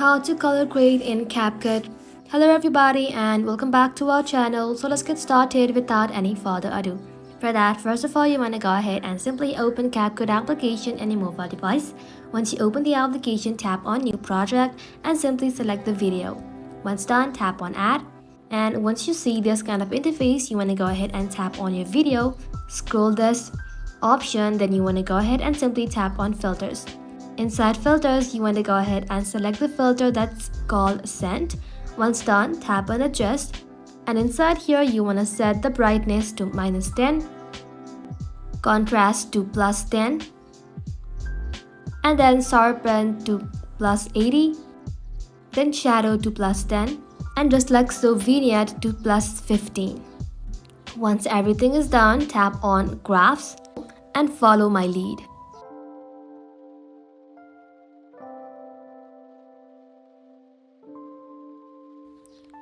How to color grade in CapCut. Hello everybody and welcome back to our channel. So let's get started without any further ado. For that, first of all, you want to go ahead and simply open CapCut application on your mobile device. Once you open the application, tap on New Project and simply select the video. Once done, tap on Add. And once you see this kind of interface, you want to go ahead and tap on your video. Scroll this option, then you want to go ahead and simply tap on Filters. Inside Filters, you want to go ahead and select the filter that's called Scent. Once done, tap on Adjust. And inside here, you want to set the brightness to -10, contrast to +10, and then sharpen to +80, then shadow to +10, and just like so, vignette to +15. Once everything is done, tap on Graphs and follow my lead.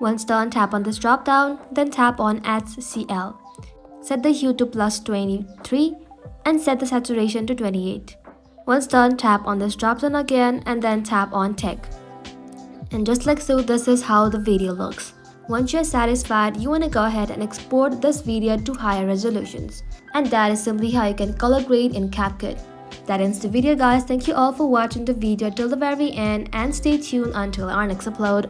Once done, tap on this drop down, then tap on Add CL. Set the hue to +23 and set the saturation to 28. Once done, tap on this drop down again and then tap on Tick. And just like so, this is how the video looks. Once you're satisfied, you want to go ahead and export this video to higher resolutions. And that is simply how you can color grade in CapCut. That ends the video, guys. Thank you all for watching the video till the very end and stay tuned until our next upload.